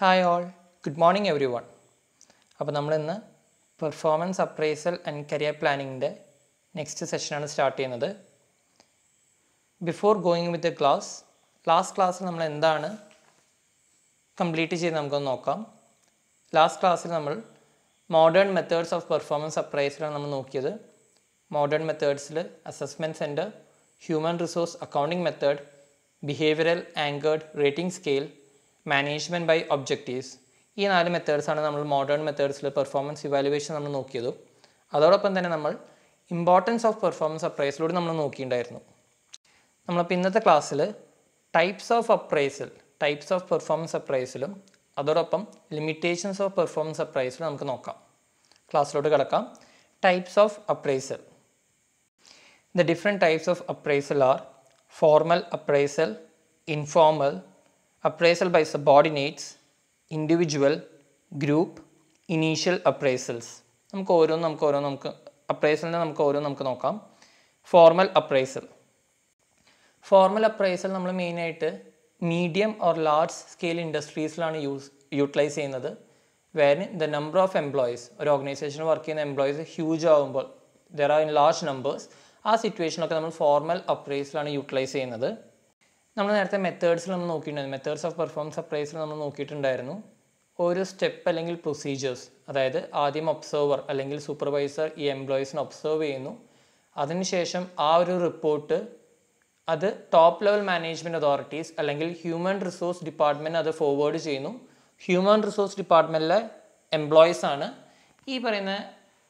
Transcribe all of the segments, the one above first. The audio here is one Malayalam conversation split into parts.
Hi all, good morning everyone. അപ്പോൾ നമ്മൾ ഇന്ന് പെർഫോമൻസ് അപ്രൈസൽ ആൻഡ് കരിയർ പ്ലാനിങ്ങിൻ്റെ നെക്സ്റ്റ് സെഷനാണ് സ്റ്റാർട്ട് ചെയ്യുന്നത്. Before going with the class, last ക്ലാസ്സിൽ നമ്മൾ എന്താണ് കംപ്ലീറ്റ് ചെയ്ത് നമുക്കൊന്ന് നോക്കാം. ലാസ്റ്റ് ക്ലാസ്സിൽ നമ്മൾ മോഡേൺ മെത്തേഡ്സ് ഓഫ് പെർഫോമൻസ് അപ്രൈസലാണ് നമ്മൾ നോക്കിയത്. മോഡേൺ മെത്തേഡ്സിൽ assessment centre, human resource accounting method, behavioural anchored rating scale, management by objectives, ഈ 4 മെത്തേഡ്സാണ് നമ്മൾ മോഡേൺ മെത്തേഡ്സിൽ പെർഫോമൻസ് ഇവാലുവേഷൻ നമ്മൾ നോക്കിയത്. അതോടൊപ്പം തന്നെ നമ്മൾ ഇമ്പോർട്ടൻസ് ഓഫ് പെർഫോമൻസ് അപ്രൈസലൂടെ നമ്മൾ നോക്കിയിട്ടുണ്ടായിരുന്നു. നമ്മളിപ്പോൾ ഇന്നത്തെ ക്ലാസ്സിൽ ടൈപ്സ് ഓഫ് പെർഫോമൻസ് അപ്രൈസലും അതോടൊപ്പം ലിമിറ്റേഷൻസ് ഓഫ് പെർഫോമൻസ് അപ്രൈസലും നമുക്ക് നോക്കാം. ക്ലാസ്സിലോട്ട് കിടക്കാം. Types of appraisal. The different types of appraisal are formal appraisal, informal, appraisal by subordinates, individual, group, initial appraisals. നമുക്ക് അപ്രൈസലിനെ നമുക്ക് നോക്കാം. ഫോർമൽ അപ്രൈസൽ നമ്മൾ മെയിനായിട്ട് മീഡിയം ഓർ ലാർജ് സ്കെയിൽ ഇൻഡസ്ട്രീസിലാണ് യൂട്ടിലൈസ് ചെയ്യുന്നത്. വേറെ ദ നമ്പർ ഓഫ് എംപ്ലോയീസ്, ഒരു ഓർഗനൈസേഷനിൽ വർക്ക് ചെയ്യുന്ന എംപ്ലോയീസ് ഹ്യൂജ് ആകുമ്പോൾ, there are in large numbers, ആ സിറ്റുവേഷനൊക്കെ നമ്മൾ ഫോർമൽ അപ്രൈസലാണ് യൂട്ടിലൈസ് ചെയ്യുന്നത്. നമ്മൾ നേരത്തെ മെത്തേഡ്സിൽ നമ്മൾ നോക്കിയിട്ടുണ്ടായിരുന്നു. മെത്തേഡ്സ് ഓഫ് പെർഫോമൻസ് അപ്രൈസൽ നമ്മൾ നോക്കിയിട്ടുണ്ടായിരുന്നു. ഒരു സ്റ്റെപ്പ് അല്ലെങ്കിൽ പ്രൊസീജിയേഴ്സ്, അതായത് ആദ്യം ഒബ്സർവർ അല്ലെങ്കിൽ സൂപ്പർവൈസർ ഈ എംപ്ലോയീസിനെ ഒബ്സർവ് ചെയ്യുന്നു. അതിനുശേഷം ആ ഒരു റിപ്പോർട്ട് അത് ടോപ്പ് ലെവൽ മാനേജ്മെൻറ്റ് അതോറിറ്റീസ് അല്ലെങ്കിൽ ഹ്യൂമൻ റിസോഴ്സ് ഡിപ്പാർട്ട്മെൻറ്റ് അത് ഫോർവേഡ് ചെയ്യുന്നു. ഹ്യൂമൻ റിസോഴ്സ് ഡിപ്പാർട്ട്മെൻറ്റിലെ എംപ്ലോയീസാണ് ഈ പറയുന്ന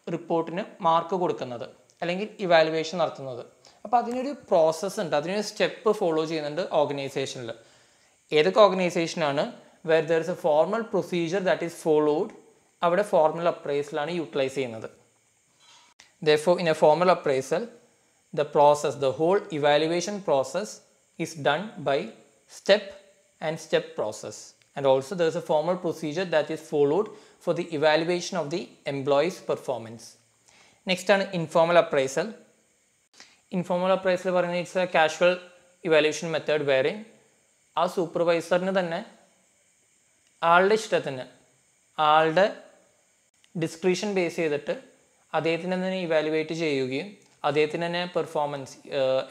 റിപ്പോർട്ടിന് മാർക്ക് കൊടുക്കുന്നത് അല്ലെങ്കിൽ ഇവാലുവേഷൻ നടത്തുന്നത്. അപ്പോൾ അതിനൊരു പ്രോസസ്സ് ഉണ്ട്, അതിനൊരു സ്റ്റെപ്പ് ഫോളോ ചെയ്യുന്നുണ്ട് ഓർഗനൈസേഷനിൽ. ഏതൊക്കെ ഓർഗനൈസേഷനാണ് where there is a formal procedure that is followed, അവിടെ ഫോർമൽ അപ്രൈസലാണ് യൂട്ടിലൈസ് ചെയ്യുന്നത്. Therefore, in a formal appraisal, the whole evaluation process is done by step process. And also there is a formal procedure that is followed for the evaluation of the employee's performance. Next ആണ് informal appraisal. Informal appraisal പറയുന്നത് it's A casual evaluation method വേറെ ആ സൂപ്പർവൈസറിന് തന്നെ ആളുടെ ഇഷ്ടത്തിന്, ആളുടെ ഡിസ്ക്രിപ്ഷൻ ബേസ് ചെയ്തിട്ട് അദ്ദേഹത്തിന് തന്നെ ഇവാലുവേറ്റ് ചെയ്യുകയും അദ്ദേഹത്തിന് തന്നെ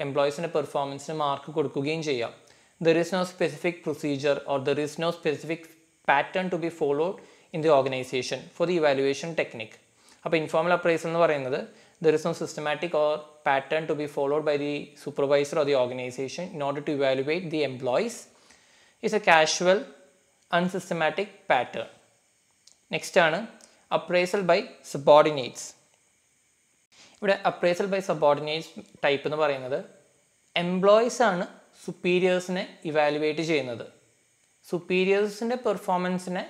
എംപ്ലോയീസിൻ്റെ പെർഫോമൻസിന് മാർക്ക് കൊടുക്കുകയും ചെയ്യാം. There is no specific procedure or there is no specific pattern to be followed in the organisation for the evaluation technique. അപ്പോൾ ഇൻഫോർമൽ അപ്രൈസൽ എന്ന് പറയുന്നത് there is no systematic or pattern to be followed by the supervisor or the organization in order to evaluate the employees. It's a casual, unsystematic pattern. Next ആണ് appraisal by subordinates. ഇവിടെ appraisal by subordinates ടൈപ്പ് എന്ന് പറയുന്നത് എംപ്ലോയീസ് ആണ് സുപ്പീരിയേഴ്സിനെ ഇവാലുവേറ്റ് ചെയ്യുന്നത്. സുപ്പീരിയേഴ്സിൻ്റെ പെർഫോമൻസിനെ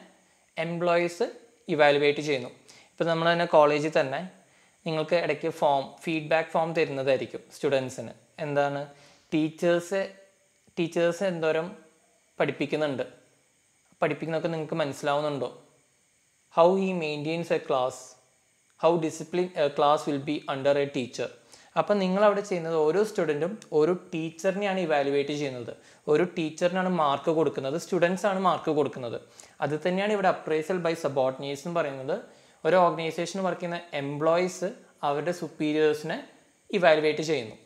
എംപ്ലോയീസ് ഇവാലുവേറ്റ് ചെയ്യുന്നു. ഇപ്പോൾ നമ്മൾ തന്നെ കോളേജിൽ തന്നെ നിങ്ങൾക്ക് ഇടയ്ക്ക് ഫീഡ്ബാക്ക് ഫോം തരുന്നതായിരിക്കും സ്റ്റുഡൻസിന്. എന്താണ്, ടീച്ചേഴ്സ് എന്തോരം പഠിപ്പിക്കുന്നതൊക്കെ നിങ്ങൾക്ക് മനസ്സിലാവുന്നുണ്ടോ? How he maintains A class, how discipline A class will be under A teacher. അപ്പം നിങ്ങളവിടെ ചെയ്യുന്നത് ഓരോ സ്റ്റുഡൻറ്റും ഓരോ ടീച്ചറിനെയാണ് ഇവാലുവേറ്റ് ചെയ്യുന്നത്. ഓരോ ടീച്ചറിനാണ് മാർക്ക് കൊടുക്കുന്നത്, സ്റ്റുഡൻസാണ് മാർക്ക് കൊടുക്കുന്നത്. അത് തന്നെയാണ് ഇവിടെ അപ്രൈസൽ ബൈ സബോർഡിനേറ്റ്സ് എന്ന് പറയുന്നത്. ഒരു ഓർഗനൈസേഷനിൽ വർക്ക് ചെയ്യുന്ന എംപ്ലോയീസ് അവരുടെ സുപ്പീരിയേഴ്സിനെ ഇവാലുവേറ്റ് ചെയ്യുന്നു.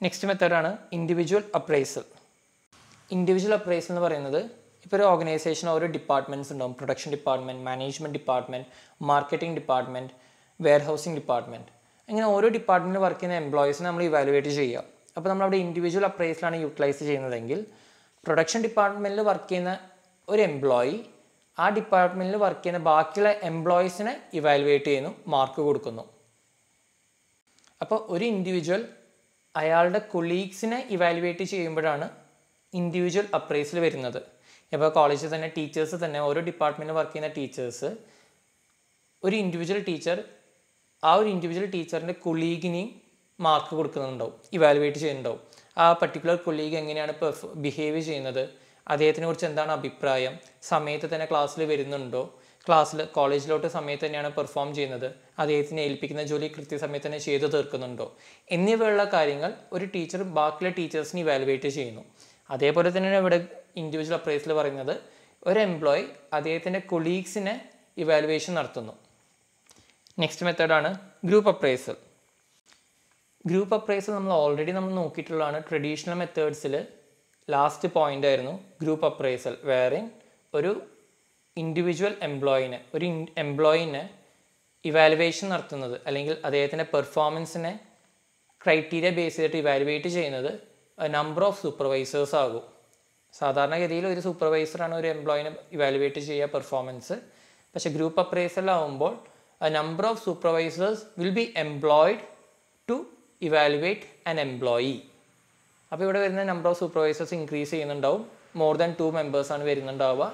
നെക്സ്റ്റ് മെത്തേഡാണ് ഇൻഡിവിജ്വൽ അപ്രൈസൽ. ഇൻഡിവിജ്വൽ അപ്രൈസൽ എന്ന് പറയുന്നത് ഇപ്പോൾ ഒരു ഓർഗനൈസേഷൻ ഓരോ ഡിപ്പാർട്ട്മെൻറ്റ്സ് ഉണ്ടാവും. Production department, management department, marketing department, warehousing department, അങ്ങനെ ഓരോ ഡിപ്പാർട്ട്മെൻറ്റിൽ വർക്ക് ചെയ്യുന്ന എംപ്ലോയീസിനെ നമ്മൾ ഇവാലുവേറ്റ് ചെയ്യുക. അപ്പോൾ നമ്മളവിടെ ഇൻഡിവിജ്വൽ അപ്രൈസലാണ് യൂട്ടിലൈസ് ചെയ്യുന്നതെങ്കിൽ പ്രൊഡക്ഷൻ ഡിപ്പാർട്ട്മെൻറ്റിൽ വർക്ക് ചെയ്യുന്ന ഒരു എംപ്ലോയി ആ ഡിപ്പാർട്ട്മെൻറ്റിൽ വർക്ക് ചെയ്യുന്ന ബാക്കിയുള്ള എംപ്ലോയീസിനെ ഇവാലുവേറ്റ് ചെയ്യുന്നു, മാർക്ക് കൊടുക്കുന്നു. അപ്പോൾ ഒരു ഇൻഡിവിജ്വൽ അയാളുടെ കൊളീഗ്സിനെ ഇവാലുവേറ്റ് ചെയ്യുമ്പോഴാണ് ഇൻഡിവിജ്വൽ അപ്രൈസൽ വരുന്നത്. ഇപ്പോൾ കോളേജിൽ തന്നെ ടീച്ചേഴ്സ് തന്നെ ഓരോ ഡിപ്പാർട്ട്മെൻറ്റിൽ വർക്ക് ചെയ്യുന്ന ടീച്ചേഴ്സ് ഒരു ഇൻഡിവിജ്വൽ ടീച്ചർ ആ ഒരു ഇൻഡിവിജ്വൽ ടീച്ചറിൻ്റെ കൊളീഗിനെയും മാർക്ക് കൊടുക്കുന്നുണ്ടാവും, ഇവാലുവേറ്റ് ചെയ്യുന്നുണ്ടാവും. ആ പർട്ടിക്കുലർ കൊളീഗ് എങ്ങനെയാണ് ബിഹേവ് ചെയ്യുന്നത്, അദ്ദേഹത്തിനെ കുറിച്ച് എന്താണ് അഭിപ്രായം, സമയത്ത് തന്നെ ക്ലാസ്സിൽ വരുന്നുണ്ടോ, കോളേജിലോട്ട് സമയത്ത് തന്നെയാണ് പെർഫോം ചെയ്യുന്നത്, അദ്ദേഹത്തിനെ ഏൽപ്പിക്കുന്ന ജോലി കൃത്യസമയത്ത് തന്നെ ചെയ്തു തീർക്കുന്നുണ്ടോ, എന്നിവയുള്ള കാര്യങ്ങൾ ഒരു ടീച്ചർ ബാക്കിയുള്ള ടീച്ചേഴ്സിനെ ഇവാലുവേറ്റ് ചെയ്യുന്നു. അതേപോലെ തന്നെയാണ് ഇവിടെ ഇൻഡിവിജ്വൽ അപ്രൈസൽ പറയുന്നത്. ഒരു എംപ്ലോയി അദ്ദേഹത്തിൻ്റെ കൊളീഗ്സിനെ ഇവാലുവേഷൻ നടത്തുന്നു. നെക്സ്റ്റ് മെത്തേഡാണ് ഗ്രൂപ്പ് അപ്രൈസൽ. ഗ്രൂപ്പ് അപ്രൈസൽ നമ്മൾ ഓൾറെഡി നോക്കിയിട്ടുള്ളതാണ്. ട്രഡീഷണൽ മെത്തേഡ്സിൽ ലാസ്റ്റ് പോയിന്റ് ആയിരുന്നു ഗ്രൂപ്പ് അപ്രൈസൽ, വേറിൻ ഒരു ഇൻഡിവിജ്വൽ എംപ്ലോയിനെ ഇവാലുവേഷൻ നടത്തുന്നത് അല്ലെങ്കിൽ അദ്ദേഹത്തിൻ്റെ പെർഫോമൻസിനെ ക്രൈറ്റീരിയ ബേസ് ചെയ്തിട്ട് ഇവാലുവേറ്റ് ചെയ്യുന്നത് നമ്പർ ഓഫ് സൂപ്പർവൈസേഴ്സ് ആകും. സാധാരണഗതിയിൽ ഒരു സൂപ്പർവൈസറാണ് ഒരു എംപ്ലോയിനെ ഇവാലുവേറ്റ് ചെയ്യുക പെർഫോമൻസ്. പക്ഷേ ഗ്രൂപ്പ് അപ്രൈസലാവുമ്പോൾ number of supervisors will be employed to evaluate an employee. അപ്പോൾ ഇവിടെ വരുന്ന നമ്പർ ഓഫ് സൂപ്പർവൈസേഴ്സ് ഇൻക്രീസ് ചെയ്യുന്നുണ്ടാവും. മോർ ദാൻ 2 മെമ്പേഴ്സാണ് വരുന്നുണ്ടാവുക.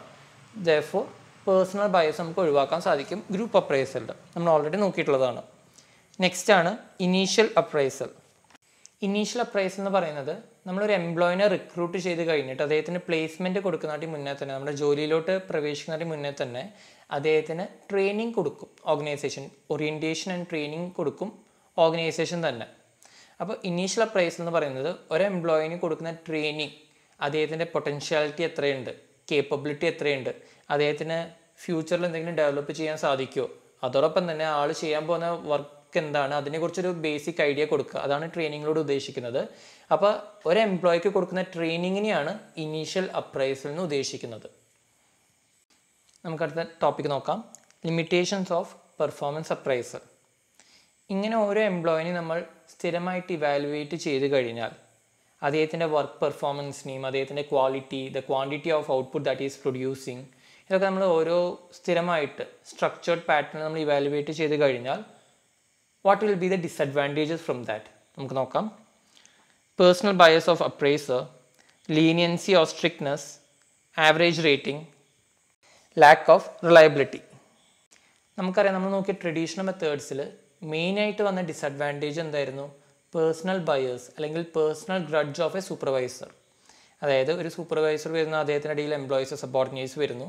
ദെയർഫോർ പേഴ്സണൽ ബയസ് നമുക്ക് ഒഴിവാക്കാൻ സാധിക്കും ഗ്രൂപ്പ് അപ്രൈസലിൽ. നമ്മൾ ഓൾറെഡി നോക്കിയിട്ടുള്ളതാണ്. നെക്സ്റ്റ് ആണ് ഇനീഷ്യൽ അപ്രൈസൽ. ഇനീഷ്യൽ അപ്രൈസൽ എന്ന് പറയുന്നത് നമ്മളൊരു എംപ്ലോയിനെ റിക്രൂട്ട് ചെയ്ത് കഴിഞ്ഞിട്ട് അദ്ദേഹത്തിന് പ്ലേസ്മെൻറ്റ് കൊടുക്കുന്നതിന് മുന്നേ തന്നെ, നമ്മുടെ ജോലിയിലോട്ട് പ്രവേശിക്കുന്നതിന് മുന്നേ തന്നെ അദ്ദേഹത്തിന് ട്രെയിനിങ് കൊടുക്കും. ഓർഗനൈസേഷൻ ഓറിയൻറ്റേഷൻ ആൻഡ് ട്രെയിനിങ് കൊടുക്കും ഓർഗനൈസേഷൻ തന്നെ. അപ്പോൾ ഇനീഷ്യൽ അപ്രൈസൽ എന്ന് പറയുന്നത് ഒരു എംപ്ലോയിന് കൊടുക്കുന്ന ട്രെയിനിങ്, അദ്ദേഹത്തിൻ്റെ പൊട്ടൻഷ്യാലിറ്റി എത്രയുണ്ട്, കേപ്പബിലിറ്റി എത്രയുണ്ട്, അദ്ദേഹത്തിന് ഫ്യൂച്ചറിൽ എന്തെങ്കിലും ഡെവലപ്പ് ചെയ്യാൻ സാധിക്കുമോ, അതോടൊപ്പം തന്നെ ആൾ ചെയ്യാൻ പോകുന്ന വർക്ക് എന്താണ്, അതിനെക്കുറിച്ചൊരു ബേസിക് ഐഡിയ കൊടുക്കുക. അതാണ് ട്രെയിനിങ്ങിലൂടെ ഉദ്ദേശിക്കുന്നത്. അപ്പോൾ ഒരു എംപ്ലോയിക്ക് കൊടുക്കുന്ന ട്രെയിനിങ്ങിനെയാണ് ഇനീഷ്യൽ അപ്രൈസൽ എന്ന് ഉദ്ദേശിക്കുന്നത്. നമുക്കടുത്ത ടോപ്പിക് നോക്കാം, ലിമിറ്റേഷൻസ് ഓഫ് പെർഫോമൻസ് അപ്രൈസൽ. ഇങ്ങനെ ഓരോ എംപ്ലോയിനെ നമ്മൾ സ്ഥിരമായിട്ട് ഇവാലുവേറ്റ് ചെയ്ത് കഴിഞ്ഞാൽ അദ്ദേഹത്തിൻ്റെ വർക്ക് പെർഫോമൻസിനെയും അദ്ദേഹത്തിൻ്റെ quality, the quantity of output that is producing, ഇതൊക്കെ നമ്മൾ ഓരോ സ്ഥിരമായിട്ട് സ്ട്രക്ചേർഡ് പാറ്റേൺ നമ്മൾ ഇവാലുവേറ്റ് ചെയ്ത് കഴിഞ്ഞാൽ what will be the disadvantages from that നമുക്ക് നോക്കാം. Personal bias of appraiser, leniency or strictness, average rating, lack of reliability. നമുക്കറിയാം, നമ്മൾ നോക്കിയ ട്രഡീഷണൽ മെത്തേഡ്സിൽ മെയിനായിട്ട് വന്ന ഡിസഡ്വാൻറ്റേജ് എന്തായിരുന്നു? പേഴ്സണൽ ബയേഴ്സ് അല്ലെങ്കിൽ personal grudge of A supervisor. അതായത് ഒരു സൂപ്പർവൈസർ വരുന്നു, അദ്ദേഹത്തിൻ്റെ ഇടയിൽ എംപ്ലോയീസ് സബോർഡിനേറ്റ്സ് വരുന്നു.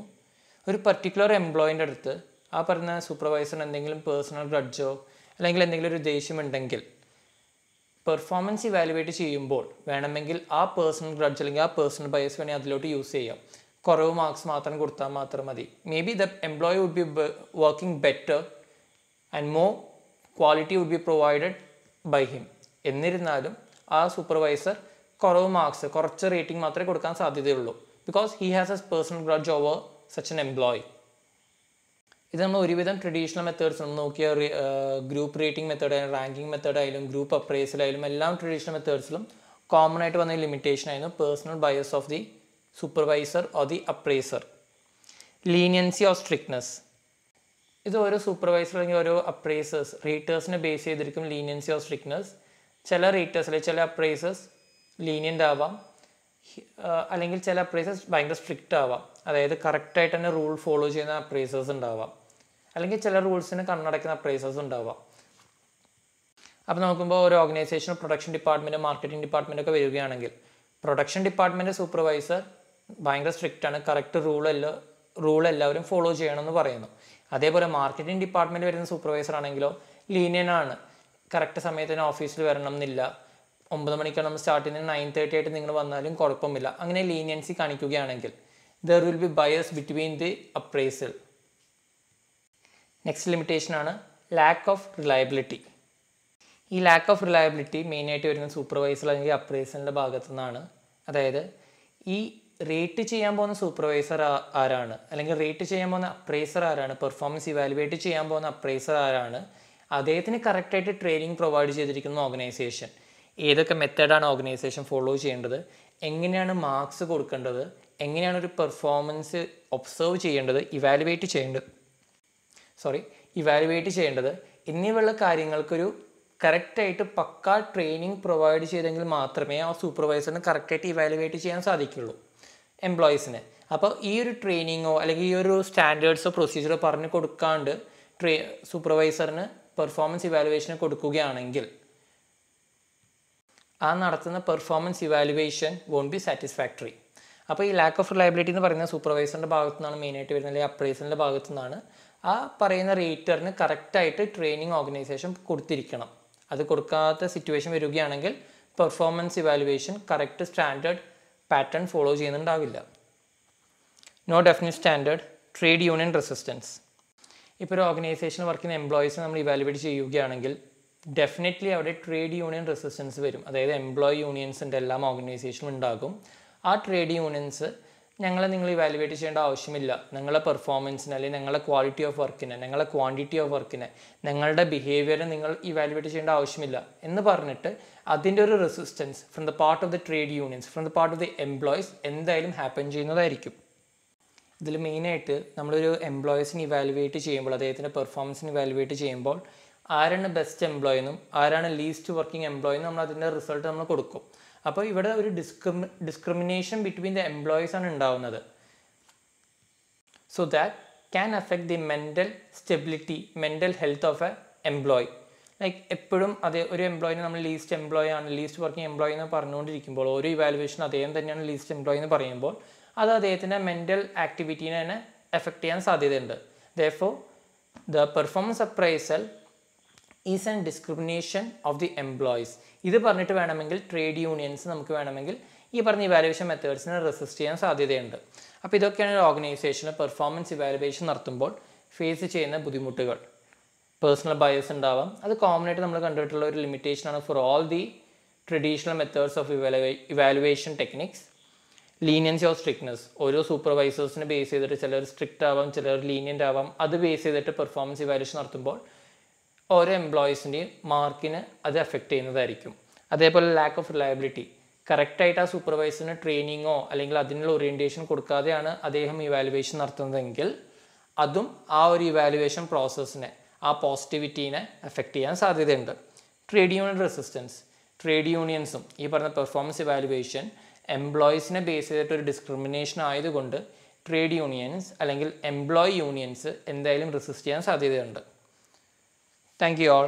ഒരു പർട്ടിക്കുലർ എംപ്ലോയിൻ്റെ അടുത്ത് ആ പറഞ്ഞ സൂപ്പർവൈസറിന് എന്തെങ്കിലും പേഴ്സണൽ ഗ്രഡ്ജോ അല്ലെങ്കിൽ എന്തെങ്കിലും ഒരു ദേഷ്യമുണ്ടെങ്കിൽ പെർഫോമൻസ് ഇവാലുവേറ്റ് ചെയ്യുമ്പോൾ വേണമെങ്കിൽ ആ പേഴ്സണൽ ഗ്രഡ്ജ് അല്ലെങ്കിൽ ആ പേഴ്സണൽ ബയസ് വേണമെങ്കിൽ അതിലോട്ട് യൂസ് ചെയ്യാം. കുറവ് മാർക്സ് മാത്രം കൊടുത്താൽ മാത്രം മതി. Maybe the employee would be working better and more quality would be provided by him. എന്നിരുന്നാലും ആ സൂപ്പർവൈസർ കുറച്ച് റേറ്റിംഗ് മാത്രമേ കൊടുക്കാൻ സാധ്യതയുള്ളൂ. Because he has a personal grudge over such an employee. ഇത് നമ്മൾ ഒരുവിധം ട്രഡീഷണൽ മെത്തേഡ്സ് നമ്മൾ നോക്കിയ ഗ്രൂപ്പ് റേറ്റിംഗ് മെത്തേഡായാലും റാങ്കിങ് മെത്തേഡായാലും ഗ്രൂപ്പ് അപ്രൈസലായാലും എല്ലാം ട്രഡീഷണൽ മെത്തേഡ്സിലും കോമൺ ആയിട്ട് വന്ന ലിമിറ്റേഷൻ ആയിരുന്നു personal bias of the supervisor or the appraiser. Leniency or strictness, ഇത് ഓരോ സൂപ്പർവൈസർ അല്ലെങ്കിൽ ഓരോ അപ്രൈസേഴ്സ് റേറ്റേഴ്സിനെ ബേസ് ചെയ്തിരിക്കും ലീനിയൻസി ഓർ സ്ട്രിക്ട്നെസ്. ചില റേറ്റേഴ്സ് അല്ലെങ്കിൽ ചില അപ്രൈസേഴ്സ് ലീനിയൻ്റ് ആവാം, അല്ലെങ്കിൽ ചില അപ്രൈസേഴ്സ് ഭയങ്കര സ്ട്രിക്റ്റ് ആവാം. അതായത് കറക്റ്റായിട്ട് തന്നെ റൂൾ ഫോളോ ചെയ്യുന്ന അപ്രൈസേഴ്സ് ഉണ്ടാവാം, അല്ലെങ്കിൽ ചില റൂൾസിന് കണ്ണടയ്ക്കുന്ന അപ്രൈസേഴ്സ് ഉണ്ടാവാം. അപ്പോൾ നോക്കുമ്പോൾ ഒരു organisation production department, marketing department ഒക്കെ വരികയാണെങ്കിൽ പ്രൊഡക്ഷൻ ഡിപ്പാർട്ട്മെൻറ്റ് സൂപ്പർവൈസർ ഭയങ്കര സ്ട്രിക്റ്റ് ആണ്, കറക്റ്റ് റൂൾ എല്ലാവരും ഫോളോ ചെയ്യണമെന്ന് പറയുന്നു. അതേപോലെ മാർക്കറ്റിംഗ് ഡിപ്പാർട്ട്മെൻറ്റ് വരുന്ന സൂപ്പർവൈസർ ആണെങ്കിലോ ലീനിയനാണ്, കറക്റ്റ് സമയത്തിന് ഓഫീസിൽ വരണം എന്നില്ല, 9 മണിക്കാണ് നമ്മൾ സ്റ്റാർട്ട് ചെയ്യുന്നത്, 9:30 ആയിട്ട് നിങ്ങൾ വന്നാലും കുഴപ്പമില്ല. അങ്ങനെ ലീനിയൻസി കാണിക്കുകയാണെങ്കിൽ there will be bias between the appraisal. Next limitation ആണ് ലാക്ക് ഓഫ് റിലയബിലിറ്റി. ഈ ലാക്ക് ഓഫ് റിലയബിലിറ്റി മെയിനായിട്ട് വരുന്ന സൂപ്പർവൈസർ അല്ലെങ്കിൽ അപ്രൈസലിൻ്റെ ഭാഗത്തു നിന്നാണ്. അതായത് ഈ റേറ്റ് ചെയ്യാൻ പോകുന്ന സൂപ്പർവൈസർ ആരാണ്, അല്ലെങ്കിൽ റേറ്റ് ചെയ്യാൻ പോകുന്ന അപ്രൈസർ ആരാണ്, പെർഫോമൻസ് ഇവാലുവേറ്റ് ചെയ്യാൻ പോകുന്ന അപ്രൈസർ ആരാണ്, അദ്ദേഹത്തിന് കറക്റ്റായിട്ട് ട്രെയിനിങ് പ്രൊവൈഡ് ചെയ്തിരിക്കുന്ന ഓർഗനൈസേഷൻ, ഏതൊക്കെ മെത്തേഡാണ് ഓർഗനൈസേഷൻ ഫോളോ ചെയ്യേണ്ടത്, എങ്ങനെയാണ് മാർക്സ് കൊടുക്കേണ്ടത്, എങ്ങനെയാണ് ഒരു പെർഫോമൻസ് ഒബ്സർവ് ചെയ്യേണ്ടത്, ഇവാലുവേറ്റ് ചെയ്യേണ്ടത് എന്നിവയുള്ള കാര്യങ്ങൾക്കൊരു കറക്റ്റായിട്ട് പക്കാ ട്രെയിനിങ് പ്രൊവൈഡ് ചെയ്തെങ്കിൽ മാത്രമേ ആ സൂപ്പർവൈസറിന് കറക്റ്റായിട്ട് ഇവാലുവേറ്റ് ചെയ്യാൻ സാധിക്കുള്ളൂ എംപ്ലോയീസിന്. അപ്പോൾ ഈ ഒരു ട്രെയിനിങ്ങോ അല്ലെങ്കിൽ ഈ ഒരു സ്റ്റാൻഡേർഡ്സോ പ്രൊസീജിയറോ പറഞ്ഞു കൊടുക്കാണ്ട് സൂപ്പർവൈസറിന് പെർഫോമൻസ് ഇവാലുവേഷന് കൊടുക്കുകയാണെങ്കിൽ ആ നടത്തുന്ന performance evaluation won't be satisfactory. അപ്പോൾ ഈ ലാക്ക് ഓഫ് റിലയബിലിറ്റി എന്ന് പറയുന്ന സൂപ്പർവൈസറിൻ്റെ ഭാഗത്തു നിന്നാണ് മെയിനായിട്ട് വരുന്നത്, അല്ലെങ്കിൽ അപ്രൈസറിൻ്റെ ഭാഗത്തു നിന്നാണ്. ആ പറയുന്ന റേറ്ററിന് കറക്റ്റായിട്ട് ട്രെയിനിങ് ഓർഗനൈസേഷൻ കൊടുത്തിരിക്കണം. അത് കൊടുക്കാത്ത സിറ്റുവേഷൻ വരികയാണെങ്കിൽ performance evaluation correct standard pattern follow ചെയ്യുന്നുണ്ടാവില്ല. No definite standard, trade union resistance. ഇപ്പോൾ ഒരു ഓർഗനൈസേഷൻ വർക്ക് ചെയ്യുന്ന എംപ്ലോയീസിനെ നമ്മൾ ഇവാലുവേറ്റ് ചെയ്യുകയാണെങ്കിൽ ഡെഫിനറ്റ്ലി അവിടെ ട്രേഡ് യൂണിയൻ റെസിസ്റ്റൻസ് വരും. അതായത് എംപ്ലോയി യൂണിയൻസിൻ്റെ എല്ലാം ഓർഗനൈസേഷനും ഉണ്ടാകും. ആ ട്രേഡ് യൂണിയൻസ് നിങ്ങൾ ഇവാലുവേറ്റ് ചെയ്യേണ്ട ആവശ്യമില്ല. നിങ്ങളുടെ പെർഫോമൻസിന് അല്ലെങ്കിൽ നിങ്ങളുടെ ക്വാളിറ്റി ഓഫ് വർക്കിനെ, നിങ്ങളുടെ ക്വാണ്ടിറ്റി ഓഫ് വർക്കിനെ, നിങ്ങളുടെ ബിഹേവിയറിനെ നിങ്ങൾ ഇവാലുവേറ്റ് ചെയ്യേണ്ട ആവശ്യമില്ല എന്ന് പറഞ്ഞിട്ട് അതിൻ്റെ ഒരു resistance from the part of the trade unions, from the part of the employees എന്തായാലും ഹാപ്പൻ ചെയ്യുന്നതായിരിക്കും. ഇതിൽ മെയിനായിട്ട് നമ്മളൊരു എംപ്ലോയീസിന് ഇവാലുവേറ്റ് ചെയ്യുമ്പോൾ, അദ്ദേഹത്തിൻ്റെ പെർഫോമൻസിന് ഇവാലുവേറ്റ് ചെയ്യുമ്പോൾ ആരാണ് ബെസ്റ്റ് എംപ്ലോയി എന്നും ആരാണ് ലീസ്റ്റ് വർക്കിംഗ് എംപ്ലോയി എന്നും നമ്മൾ അതിൻ്റെ റിസൾട്ട് നമ്മൾ കൊടുക്കും. അപ്പോൾ ഇവിടെ ഒരു ഡിസ്ക്രിമിനേഷൻ ബിറ്റ്വീൻ ദ എംപ്ലോയീസ് ആണ് ഉണ്ടാവുന്നത്. So that can affect the mental stability, mental health of A employee. Like എപ്പോഴും അതേ ഒരു എംപ്ലോയിനെ നമ്മൾ ലീസ്റ്റ് എംപ്ലോയി ആണ്, ലീസ്റ്റ് വർക്കിംഗ് എംപ്ലോയി എന്ന് പറഞ്ഞുകൊണ്ടിരിക്കുമ്പോൾ ഓരോ ഇവാലുവേഷൻ അദ്ദേഹം തന്നെയാണ് ലീസ്റ്റ് എംപ്ലോയി എന്ന് പറയുമ്പോൾ അത് അദ്ദേഹത്തിൻ്റെ മെൻ്റൽ ആക്ടിവിറ്റീനെ തന്നെ എഫക്റ്റ് ചെയ്യാൻ സാധ്യതയുണ്ട്. Therefore, the performance appraisal is an discrimination of the employees. ഇത് പറഞ്ഞിട്ട് വേണമെങ്കിൽ ട്രേഡ് യൂണിയൻസ് നമുക്ക് വേണമെങ്കിൽ ഈ പറഞ്ഞ ഇവാലുവേഷൻ മെത്തേഡ്സിനെ റെസിസ്റ്റ് ചെയ്യാൻ സാധ്യതയുണ്ട്. അപ്പോൾ ഇതൊക്കെയാണ് ഒരു ഓർഗനൈസേഷന് പെർഫോമൻസ് ഇവാലുവേഷൻ നടത്തുമ്പോൾ ഫേസ് ചെയ്യുന്ന ബുദ്ധിമുട്ടുകൾ. പേഴ്സണൽ ബയസ് ഉണ്ടാവാം, അത് കോമൺ ആയിട്ട് നമ്മൾ കണ്ടിട്ടുള്ള ഒരു ലിമിറ്റേഷനാണ് for all the traditional methods of evaluation techniques. Leniency of strictness, ഓരോ സൂപ്പർവൈസേഴ്സിനെ ബേസ് ചെയ്തിട്ട് ചിലർ സ്ട്രിക്റ്റ് ആവാം, ചിലർ ലീനിയൻ്റ് ആവാം. അത് ബേസ് ചെയ്തിട്ട് പെർഫോമൻസ് ഇവാലുവേഷൻ നടത്തുമ്പോൾ ഓരോ എംപ്ലോയീസിൻ്റെയും മാർക്കിന് അത് എഫക്റ്റ് ചെയ്യുന്നതായിരിക്കും. അതേപോലെ ലാക്ക് ഓഫ് റിലയബിലിറ്റി, കറക്റ്റായിട്ട് ആ സൂപ്പർവൈസറിന് ട്രെയിനിങ്ങോ അല്ലെങ്കിൽ അതിനുള്ള ഓറിയൻറ്റേഷൻ കൊടുക്കാതെയാണ് അദ്ദേഹം ഇവാലുവേഷൻ നടത്തുന്നതെങ്കിൽ അതും ആ ഒരു ഇവാലുവേഷൻ പ്രോസസ്സിനെ, ആ പോസിറ്റിവിറ്റീനെ എഫക്റ്റ് ചെയ്യാൻ സാധ്യതയുണ്ട്. ട്രേഡ് യൂണിയൻ റെസിസ്റ്റൻസ്, ട്രേഡ് യൂണിയൻസും ഈ പറഞ്ഞ പെർഫോമൻസ് ഇവാലുവേഷൻ എംപ്ലോയീസിനെ ബേസ് ചെയ്തിട്ട് ഒരു ഡിസ്ക്രിമിനേഷൻ ആയതുകൊണ്ട് ട്രേഡ് യൂണിയൻസ് അല്ലെങ്കിൽ എംപ്ലോയി യൂണിയൻസ് എന്തായാലും റെസിസ്റ്റ് ചെയ്യാൻ സാധ്യതയുണ്ട്. Thank you all.